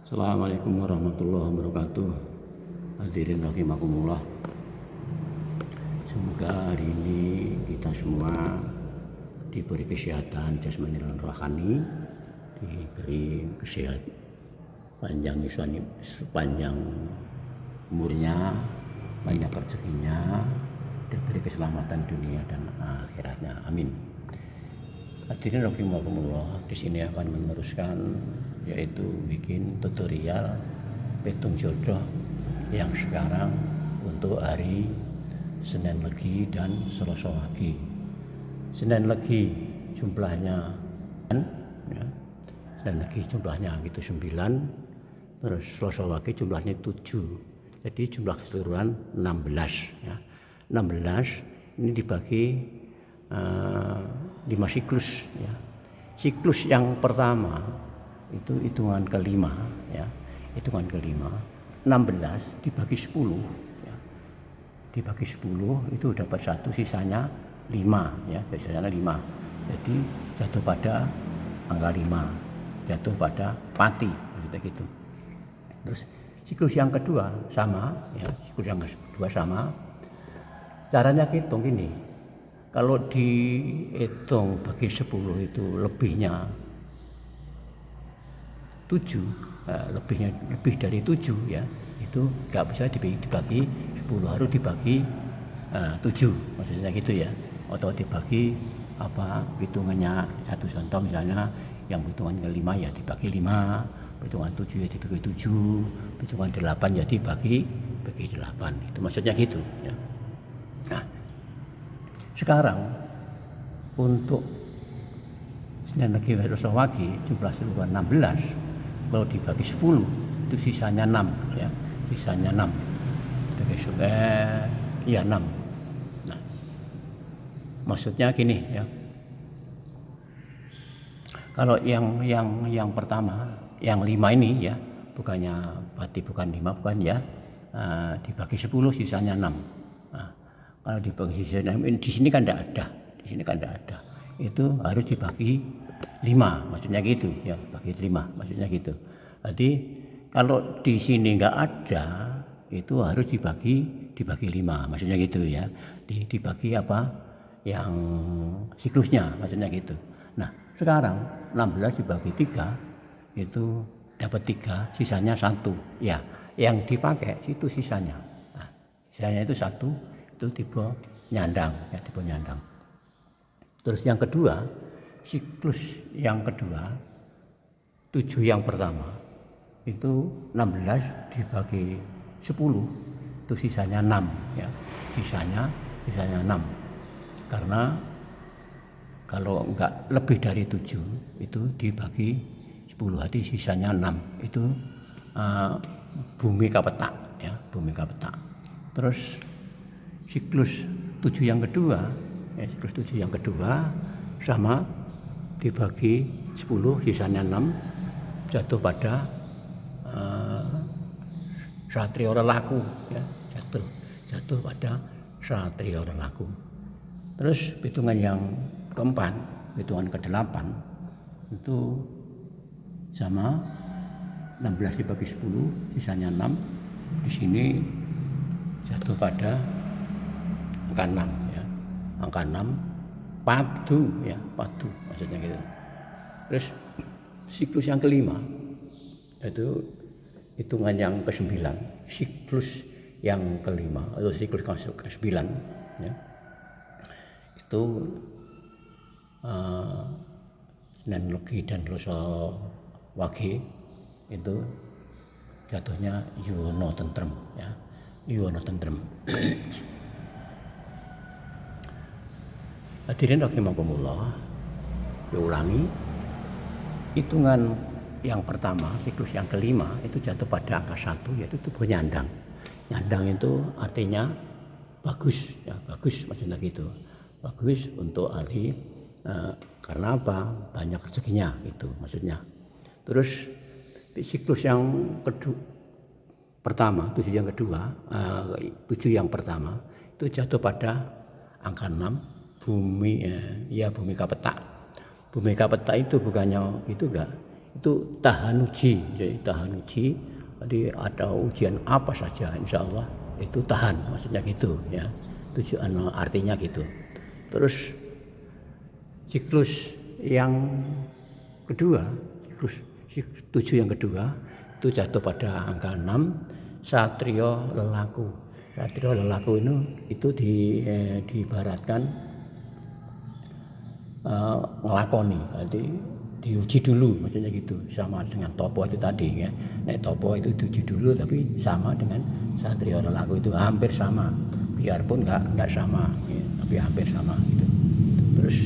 Assalamualaikum warahmatullahi wabarakatuh. Hadirin rahimakumullah. Semoga hari ini kita semua diberi kesehatan jasmani dan rohani, diberi kesehatan panjang umurnya, banyak rezekinya, diberi keselamatan dunia dan akhiratnya. Amin. Hadirin rahimakumullah, di sini akan meneruskan yaitu bikin tutorial petung jodoh yang sekarang untuk hari Senin Legi dan Selasa Wage. Senin Legi jumlahnya ya, Senin Legi jumlahnya gitu 9, terus Selasa Wage jumlahnya 7. Jadi jumlah keseluruhan 16 ya. 16 ini dibagi 5 siklus ya. Siklus yang pertama itu hitungan kelima ya, hitungan kelima 16 dibagi 10 ya. Dibagi 10 itu dapat 1, sisanya 5 ya, sisanya 5. Jadi jatuh pada angka 5, jatuh pada pati gitu. Terus siklus yang kedua sama ya, siklus yang kedua sama. Caranya hitung gini. Kalau dihitung bagi 10 itu lebihnya 7, lebih dari 7 ya, itu nggak bisa dibagi 10, harus dibagi 7, maksudnya gitu ya, atau dibagi apa hitungannya. Satu contoh misalnya yang hitungan kelima ya dibagi 5, hitungan 7 ya dibagi 7, hitungan 8 ya dibagi 8, itu maksudnya gitu ya. Nah sekarang untuk Senin Legi Selasa Wage jumlah keseluruhan 16, kalau dibagi 10 itu sisanya 6 ya, sisanya 6. Iya 6. Nah, maksudnya gini ya. Kalau yang pertama, yang 5 ini ya, bukannya pati, bukan 5, bukan ya. Dibagi 10 sisanya 6. Nah, kalau dibagi sisanya 6 di sini kan enggak ada. Di sini kan enggak ada. Itu harus dibagi 5, maksudnya gitu ya, bagi 5 maksudnya gitu. Jadi kalau di sini enggak ada, itu harus dibagi 5, maksudnya gitu ya. Dibagi apa? Yang siklusnya, maksudnya gitu. Nah, sekarang 16 dibagi 3 itu dapat 3, sisanya 1 ya. Yang dipakai itu sisanya. Nah, sisanya itu 1, itu tipe nyandang ya, tipe nyandang. Terus yang kedua, siklus yang kedua 7 yang pertama itu 16 dibagi 10 itu sisanya 6 ya, sisanya 6. Karena kalau enggak lebih dari 7 itu dibagi 10, hati sisanya 6, itu bumi kapetak ya, bumi kapetak. Terus siklus 7 yang kedua ya, siklus 7 yang kedua sama, dibagi 10 sisanya 6, jatuh pada satrio lelaku ya, jatuh pada satrio lelaku. Terus hitungan yang keempat, hitungan ke-8 itu sama, 16 dibagi 10 sisanya 6, di sini jatuh pada angka 6 ya, angka 6 padu ya, padu maksudnya gitu. Terus siklus yang kelima itu hitungan yang ke-9, siklus yang kelima atau siklus ke-9 ya, itu Senin Legi dan Selasa Wage itu jatuhnya yuwono tentrem ya, yuwono tentrem. Hadirin rahimakumullah, diulangi, hitungan yang pertama, siklus yang kelima itu jatuh pada angka 1, yaitu tubuh nyandang. Nyandang itu artinya bagus ya, bagus maksudnya gitu, bagus untuk ahli karena apa? Banyak rezekinya itu maksudnya. Terus siklus yang pertama, 7 yang kedua, 7 yang pertama itu jatuh pada angka 6, bumi ya, bumi kapetak. Bumi kapetak itu bukannya itu enggak, itu tahan uji. Jadi tahan uji, jadi ada ujian apa saja insya Allah itu tahan, maksudnya gitu ya. Tujuan artinya gitu. Terus siklus yang kedua, siklus 7 yang kedua itu jatuh pada angka 6, satrio lelaku. Satrio lelaku itu diibaratkan ngelakoni, jadi diuji dulu, maksudnya gitu, sama dengan topo itu tadi ya. Nek topo itu diuji dulu, tapi sama dengan satrio lelaku itu hampir sama, biarpun nggak sama, ya, tapi hampir sama gitu. Terus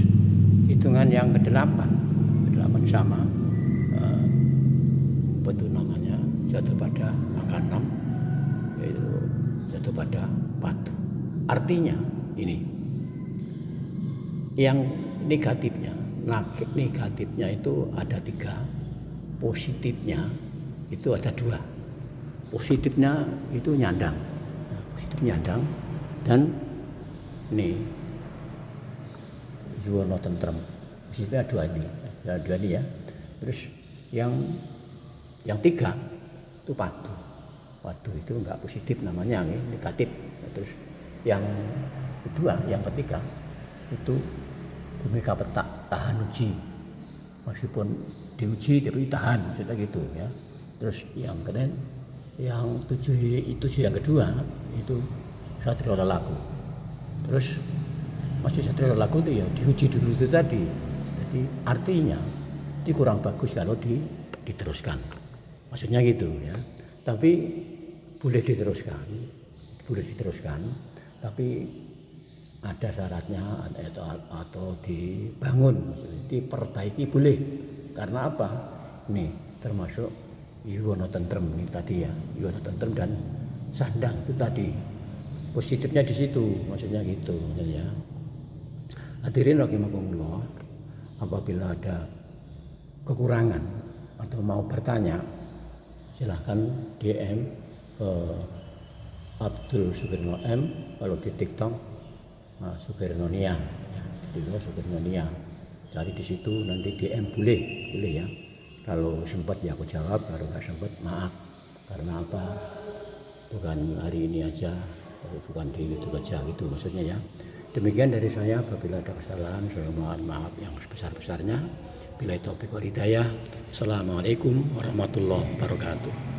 hitungan yang ke-8 sama, apa itu namanya, jatuh pada angka 6, yaitu jatuh pada patu. Artinya ini, yang negatifnya itu ada 3, positifnya itu ada 2. Positifnya itu nyandang, positif nyandang, dan ini yuwono tentrem. Positifnya 2 ini ya. Terus yang 3 itu patu itu enggak positif namanya, negatif. Terus yang kedua, yang ketiga itu bumika petak, tahan uji, meskipun diuji tapi tahan, maksudnya gitu ya. Terus yang keren, yang 7 yang kedua itu satrio lelaku. Terus masih satrio lelaku itu ya diuji dulu itu tadi. Jadi artinya itu kurang bagus kalau diteruskan, maksudnya gitu ya. Tapi boleh diteruskan, tapi ada syaratnya atau dibangun, diperbaiki boleh. Karena apa? Nih termasuk yuwono tentrem ini tadi ya, yuwono tentrem dan sandang itu tadi. Positifnya di situ, maksudnya gitu ya. Hadirin rahimakumullah, apabila ada kekurangan atau mau bertanya, silahkan DM ke Abdul Sukirno M, kalau di TikTok Sukirno Nia, ya, di Sukirno Nia. Cari di situ, nanti DM boleh ya. Kalau sempat ya aku jawab, kalau nggak sempat maaf. Karena apa? Bukan hari ini aja, bukan di YouTube aja gitu maksudnya ya. Demikian dari saya. Apabila ada kesalahan, saya mohon maaf yang sebesar-besarnya. Billahi taufiq wal hidayah. Assalamualaikum warahmatullahi wabarakatuh.